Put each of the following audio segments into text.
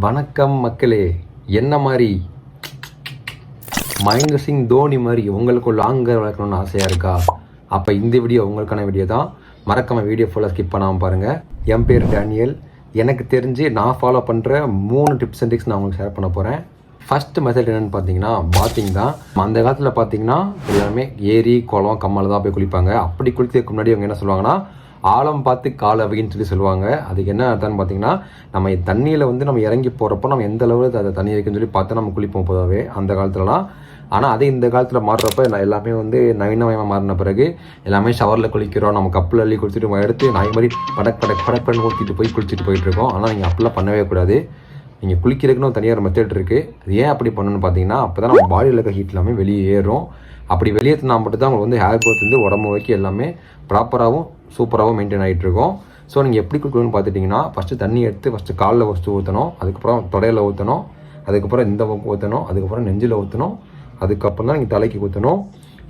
வணக்கம் மக்களே. என்ன மாதிரி மகேந்திர சிங் தோனி மாதிரி உங்களுக்கு லாங்கர் வளர்க்கணும்னு ஆசையாக இருக்கா? அப்போ இந்த வீடியோ உங்களுக்கான வீடியோ தான். மறக்காம வீடியோ ஃபுல்லாக ஸ்கிப் பண்ணாமல் பாருங்கள். என் பேர் டேனியல். எனக்கு தெரிஞ்சு நான் ஃபாலோ பண்ணுற 3 டிப்ஸ் அண்ட் ட்ரிக்ஸ் நான் உங்களுக்கு ஷேர் பண்ண போகிறேன். ஃபஸ்ட்டு மெத்தட் என்னென்னு பார்த்தீங்கன்னா பாத்திங் தான். அந்த காலத்தில் பார்த்தீங்கன்னா எல்லாருமே ஏரி குளம் கம்மால் தான் போய் குளிப்பாங்க. அப்படி குளிக்கிறதுக்கு முன்னாடி அவங்க என்ன சொல்லுவாங்கன்னா ஆழம் பார்த்து கால் அவைன்னு சொல்லுவாங்க. அதுக்கு என்ன அர்த்தம்னு பார்த்தீங்கன்னா நம்ம தண்ணியில் நம்ம இறங்கி போகிறப்போ நம்ம எந்த அளவில் அதை தண்ணி இருக்குன்னு சொல்லி பார்த்து நம்ம குளிப்போம் பொதுவாகவே அந்த காலத்துலலாம். ஆனால் அதே இந்த காலத்தில் மாறுறப்ப எல்லாமே நவீனமயமாக மாறின பிறகு எல்லாமே ஷவரில் குளிக்கிறோம். நம்ம கப்பில் அள்ளி குளிச்சுட்டு எடுத்து நாய் மாதிரி படப்படன்னு ஊற்றிட்டு போய் குளிச்சுட்டு போயிட்டுருக்கோம். ஆனால் நீங்கள் அப்படிலாம் பண்ணவே கூடாது. நீங்கள் குளிக்கிறதுக்குன்னு தனியாக ஒரு மெத்தட் இருக்குது. அது ஏன் அப்படி பண்ணணும்னு பார்த்தீங்கன்னா அப்போ தான் நம்ம பாடியில் இருக்க ஹீட் எல்லாமே வெளியே ஏறும். அப்படி வெளியேற்றினா மட்டும் தான் உங்களுக்கு ஹேர் க்ரோத் உடம்பு வைக்க எல்லாமே ப்ராப்பராகவும் சூப்பராகவும் மெயின்டைன் ஆகிட்டு இருக்கும். ஸோ நீங்கள் எப்படி குளிக்கணும்னு பார்த்துட்டிங்கன்னா ஃபஸ்ட்டு தண்ணி எடுத்து ஃபஸ்ட்டு காலில் ஃபஸ்ட்டு ஊற்றணும், அதுக்கப்புறம் தொடையில் ஊற்றணும், அதுக்கப்புறம் இந்த பக்கம் ஊற்றணும், அதுக்கப்புறம் நெஞ்சில் ஊற்றணும், அதுக்கப்புறம் தான் நீங்கள் தலைக்கு ஊற்றணும்.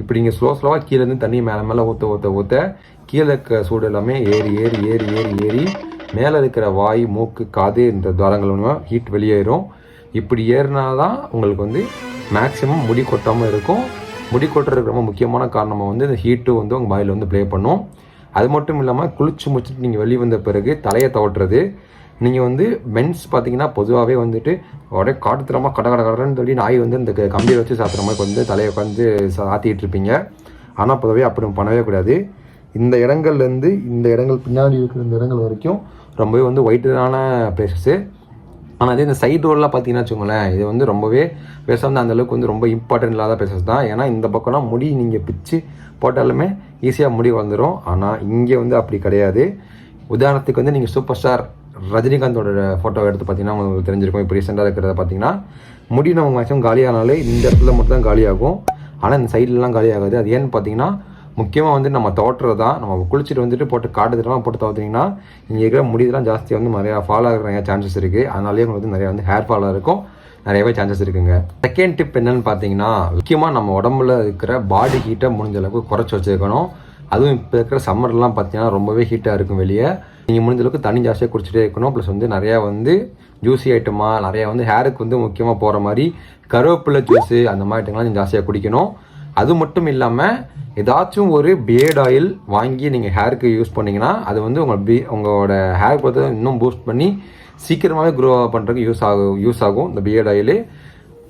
இப்படி நீங்கள் ஸ்லோவாக கீழேருந்து தண்ணி மேலே ஊற்ற கீழே இருக்க சூடு எல்லாமே ஏறி மேலே இருக்கிற வாய் மூக்கு காது இந்த துவாரங்கள் ஹீட் வெளியேறும். இப்படி ஏறினா தான் உங்களுக்கு மேக்ஸிமம் முடி கொட்டாமல் இருக்கும். முடி கொட்டுறதுக்கு ரொம்ப முக்கியமான காரணமாக இந்த ஹீட்டு உங்கள் பாடியில் ப்ளே பண்ணும். அது மட்டும் இல்லாமல் குளிச்சு முடிச்சுட்டு நீங்கள் வெளியே வந்த பிறகு தலையை தவட்டுறது. நீங்கள் மென்ஸ் பார்த்தீங்கன்னா பொதுவாகவே உடனே காட்டுத்தரமாக கடன்னு சொல்லி நாய் இந்த கம்பியை வச்சு சாப்பிட்ற மாதிரி தலையை உட்காந்து சாத்திட்டு இருப்பீங்க. ஆனால் பொதுவாகவே அப்படி பண்ணவே கூடாது. இந்த இடங்கள்லேருந்து இந்த இடங்கள் பின்னாடி இருக்கிற இந்த இடங்கள் வரைக்கும் ரொம்பவே ஒயிட்டான பிளேசஸ்ஸு. ஆனால் அதே இந்த சைடு ரோடெலாம் பார்த்தீங்கன்னா வச்சுக்கோங்களேன், இது ரொம்பவே பேச அந்தளவுக்கு ரொம்ப இம்பார்ட்டன்ட் இல்லாத பிளேசஸ் தான். ஏன்னா இந்த பக்கம்லாம் முடி நீங்கள் பிச்சு போட்டாலுமே ஈஸியாக முடி வந்துடும். ஆனால் இங்கே அப்படி கிடையாது. உதாரணத்துக்கு நீங்கள் சூப்பர் ஸ்டார் ரஜினிகாந்தோட ஃபோட்டோ எடுத்து பார்த்தீங்கன்னா உங்களுக்கு தெரிஞ்சிருக்கும். இப்போ ரீசெண்டாக இருக்கிறத பார்த்தீங்கன்னா முடி நம்ம மேக்ஸிமம் காலியானாலே இந்த இடத்துல மட்டும் தான் காலியாகும். ஆனால் இந்த சைட்லலாம் காலியாகாது. அது ஏன்னு பார்த்தீங்கன்னா முக்கியமாக நம்ம தோட்டுறது தான். நம்ம குளிச்சுட்டு போட்டு காட்டுறதுலாம் போட்டு தோற்றுனீங்கன்னா இங்கே இருக்கிற முடிதெல்லாம் ஜாஸ்தியாக நிறையா ஃபால் ஆகிற நிறையா சான்சஸ் இருக்குது. அதனாலேயே உங்களுக்கு நிறையா ஹேர் ஃபாலாக இருக்கும், நிறையவே சான்சஸ் இருக்குங்க. செகண்ட் டிப் என்னன்னு பார்த்தீங்கன்னா முக்கியமாக நம்ம உடம்புல இருக்கிற பாடி ஹீட்டை முடிஞ்ச அளவுக்கு குறைச்சி வச்சுருக்கணும். அதுவும் இப்போ இருக்கிற சம்மர்லாம் பார்த்தீங்கன்னா ரொம்பவே ஹீட்டாக இருக்கும் வெளியே. நீங்கள் முடிஞ்ச அளவுக்கு தண்ணி ஜாஸ்தியாக குடிச்சிட்டே இருக்கணும். ப்ளஸ் நிறையா ஜூஸி ஐட்டமாக நிறையா ஹேருக்கு முக்கியமாக போகிற மாதிரி கருவேப்பிலை ஜூஸு அந்த மாதிரி ஐட்டங்கள்லாம் நீங்கள் ஜாஸ்தியாக குடிக்கணும். அது மட்டும் இல்லாமல் ஏதாச்சும் ஒரு பியர்ட் ஆயில் வாங்கி நீங்கள் ஹேருக்கு யூஸ் பண்ணிங்கன்னா அது உங்களோட ஹேர் க்ரோத்தை இன்னும் பூஸ்ட் பண்ணி சீக்கிரமாகவே க்ரோ பண்ணுறதுக்கு யூஸ் ஆகும் இந்த பியர்ட் ஆயில்.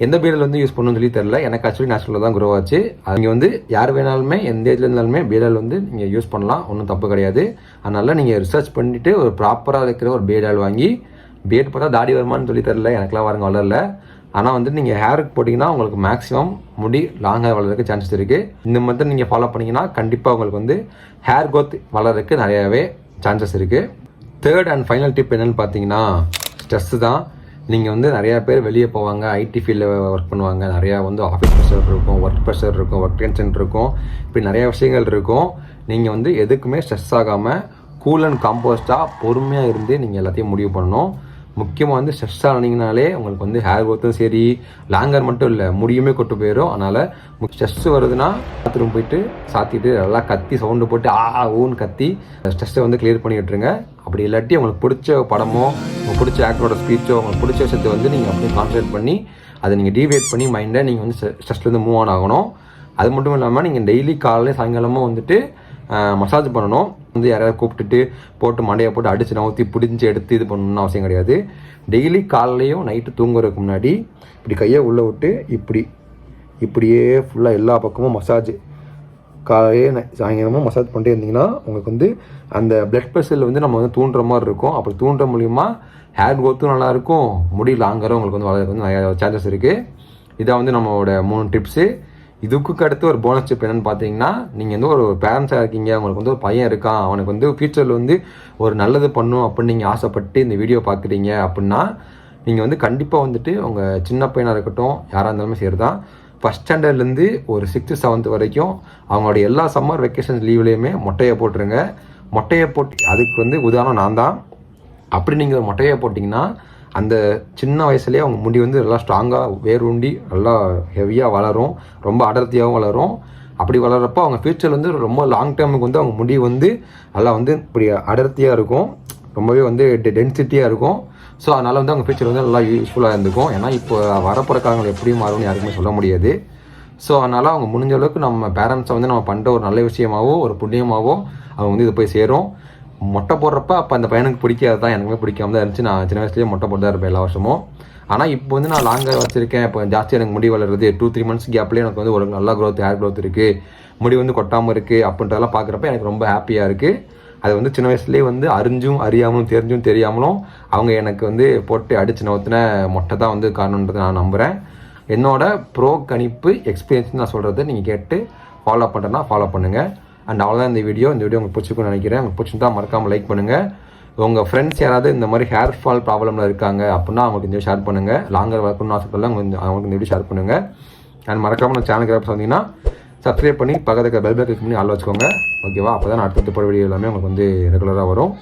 எந்த பியர்டில் யூஸ் பண்ணணும்னு சொல்லி தெரில. எனக்கு ஆக்சுவலி நேச்சுரலாக தான் க்ரோ ஆச்சு. அது யார் வேணாலுமே எந்த ஏஜ்ல இருந்தாலுமே பியர்ட் ஆயில் நீங்கள் யூஸ் பண்ணலாம், ஒன்றும் தப்பு கிடையாது. அதனால் நீங்கள் ரிசர்ச் பண்ணிவிட்டு ஒரு ப்ராப்பராக இருக்கிற ஒரு பியர்ட் ஆயில் வாங்கி, பியர்ட் பார்த்தா தாடி வருமானு சொல்லி தெரில, எனக்குலாம் வளரல. ஆனால் நீங்கள் ஹேருக்கு போட்டிங்கன்னா உங்களுக்கு மேக்ஸிமம் முடி லாங்காக வளர்கிறதுக்கு சான்சஸ் இருக்குது. இந்த மெத்தட் நீங்கள் ஃபாலோ பண்ணிங்கன்னா கண்டிப்பாக உங்களுக்கு ஹேர் க்ரோத் வளர்கிறதுக்கு நிறையாவே சான்சஸ் இருக்குது. தேர்ட் அண்ட் ஃபைனல் டிப் என்னென்னு பார்த்தீங்கன்னா ஸ்ட்ரெஸ்ஸு தான். நீங்கள் நிறையா பேர் வெளியே போவாங்க, ஐடி ஃபீல்டில் ஒர்க் பண்ணுவாங்க, நிறையா ஆஃபீஸ் ப்ரெஷர் இருக்கும், ஒர்க் ப்ரெஷர் இருக்கும், ஒர்க் டென்ஷன் இருக்கும், இப்படி நிறையா விஷயங்கள் இருக்கும். நீங்கள் எதுக்குமே ஸ்ட்ரெஸ் ஆகாமல் கூல் அண்ட் காம்போஸ்டாக பொறுமையாக இருந்து நீங்கள் எல்லாத்தையும் முடிவு பண்ணணும். முக்கியமாக ஸ்ட்ரெஸ் ஆனீங்கனாலே உங்களுக்கு ஹேர் க்ரோத்தும் சரி, லாங்கர் மட்டும் இல்லை முடியுமே கொட்டு போயிடும். அதனால் ஸ்ட்ரெஸ் வருதுன்னா பாத்ரூம் போயிட்டு சாத்திட்டு நல்லா கத்தி சவுண்டு போட்டு ஊன்னு கத்தி ஸ்ட்ரெஸ்ஸை கிளியர் பண்ணி விட்டுருங்க. அப்படி இல்லாட்டி உங்களுக்கு பிடிச்ச படமோ உங்களுக்கு பிடிச்ச ஆக்டரோட ஸ்பீச்சோ உங்களுக்கு பிடிச்ச விஷயத்தை நீங்கள் அப்படியே கான்சன்ட்ரேட் பண்ணி அதை நீங்கள் டிவேட் பண்ணி மைண்டை நீங்கள் ஸ்ட்ரெஸ்லேருந்து மூவ் ஆன் ஆகணும். அது மட்டும் இல்லாமல் நீங்கள் டெய்லி காலையில் சாயங்காலமும் மசாஜ் பண்ணணும். யாராவது கூப்பிட்டுட்டு போட்டு மண்டையை போட்டு அடித்து நவுத்தி பிடிச்சி எடுத்து இது பண்ணணும்னு அவசியம் கிடையாது. டெய்லி காலையிலையும் நைட்டு தூங்குறதுக்கு முன்னாடி இப்படி கையை உள்ளே விட்டு இப்படியே ஃபுல்லாக எல்லா பக்கமும் மசாஜ் காலையே சாயங்காலமும் மசாஜ் பண்ணிட்டே இருந்தீங்கன்னா உங்களுக்கு அந்த பிளட் ப்ரெஷரில் நம்ம தூண்டுற மாதிரி இருக்கும். அப்படி தூண்டுற மூலிமா ஹேர் க்ரோத்தும் நல்லாயிருக்கும், முடி லாங்கரும் உங்களுக்கு வளர்க்க நிறையா சான்சஸ் இருக்குது. இதான் நம்மளோட 3 டிப்ஸு. இதுக்கு அடுத்து ஒரு போனஸ் டிப் என்னென்னு பார்த்தீங்கன்னா நீங்கள் ஒரு பேரண்ட்ஸாக இருக்கீங்க, உங்களுக்கு ஒரு பையன் இருக்கான், அவனுக்கு ஃபியூச்சரில் ஒரு நல்லது பண்ணும் அப்படின்னு நீங்கள் ஆசைப்பட்டு இந்த வீடியோ பார்க்குறீங்க அப்படின்னா நீங்கள் கண்டிப்பாக உங்கள் சின்ன பையனாக இருக்கட்டும் யாராக இருந்தாலுமே சரி தான், ஃபஸ்ட் ஸ்டாண்டர்ட்லேருந்து ஒரு 6th 7th வரைக்கும் அவங்களோட எல்லா சம்மர் வெக்கேஷன் லீவ்லேயுமே மொட்டையை போட்டுருங்க. மொட்டையை போட்டு அதுக்கு உதாரணம் நான் தான். அப்படி நீங்கள் மொட்டையை போட்டிங்கன்னா அந்த சின்ன வயசுலேயே அவங்க முடி நல்லா ஸ்ட்ராங்காக வேரூண்டி நல்லா ஹெவியாக வளரும், ரொம்ப அடர்த்தியாகவும் வளரும். அப்படி வளர்கிறப்போ அவங்க ஃபியூச்சரில் ரொம்ப லாங் டேர்முக்கு அவங்க முடி நல்லா இப்படி அடர்த்தியாக இருக்கும், ரொம்பவே டென்சிட்டியாக இருக்கும். ஸோ அதனால் வந்து அவங்க ஃபியூச்சர் வந்து நல்லா யூஸ்ஃபுல்லாக இருந்துக்கும். ஏன்னா இப்போ வரப்போகிற காலங்கள் எப்படி மாறும்னு யாருக்குமே சொல்ல முடியாது. ஸோ அதனால் அவங்க முடிஞ்ச அளவுக்கு நம்ம பேரண்ட்ஸை வந்து நம்ம பண்ணுற ஒரு நல்ல விஷயமாவோ ஒரு புண்ணியமாவோ அவங்க வந்து இது போய் சேரும். மொட்டை போடுறப்ப அப்போ அந்த பையனுக்கு பிடிக்காது தான், எனக்குமே பிடிக்காம தான் இருந்துச்சு. நான் சின்ன வயசுலேயே மொட்டை போட்டு தான் இருப்பேன் எல்லா வருஷமும். ஆனால் இப்போ வந்து நான் லாங்காக வச்சுருக்கேன். இப்போ ஜாஸ்தி எனக்கு முடி வளருது. 2-3 months கேப்லேயே எனக்கு வந்து ஒரு நல்ல க்ரோத், ஹேர் க்ரோத் இருக்குது, முடி வந்து கொட்டாமல் இருக்குது அப்படின்றதெல்லாம் பார்க்குறப்ப எனக்கு ரொம்ப ஹாப்பியாக இருக்குது. அது வந்து சின்ன வயசுலேயே வந்து அறியாமலும் தெரிஞ்சும் தெரியாமலும் அவங்க எனக்கு வந்து போட்டு அடித்து நவுத்தின மொட்டை தான் வந்து காரணன்றதை நான் நம்புகிறேன். என்னோட ப்ரோ கணிப்பு எக்ஸ்பீரியன்ஸ் நான் சொல்கிறத நீங்கள் கேட்டு ஃபாலோ பண்ணுறேன்னா ஃபாலோ பண்ணுங்கள். அண்ட் அவ்வளோதான் இந்த வீடியோ உங்களுக்கு பிடிச்சிருக்குன்னு நினைக்கிறேன். உங்களுக்கு பிடிச்சிருந்தா மறக்காமல் லைக் பண்ணுங்கள். உங்கள் ஃப்ரெண்ட்ஸ் யாராவது இந்த மாதிரி ஹேர் ஃபால் ப்ராப்ளமில் இருக்காங்க அப்படின்னா அவங்களுக்கு இந்த ஷேர் பண்ணுங்கள். லாங்கர் வளர்க்கணும்னு ஆசைப்படலாம் அவங்களுக்கு இந்த வீடியோ ஷேர் பண்ணுங்கள். அண்ட் மறக்காமல் நம்ம சேனலுக்கு வந்தீங்கன்னா சப்ஸ்கிரைப் பண்ணி பக்கத்துக்கு பெல் பட்டன் கிளிக் பண்ணி ஆள் வச்சுக்கோங்க. ஓகேவா? அப்போ தான் அடுத்தடுத்து போகிற வீடியோ எல்லாமே உங்களுக்கு வந்து ரெகுலராக வரும்.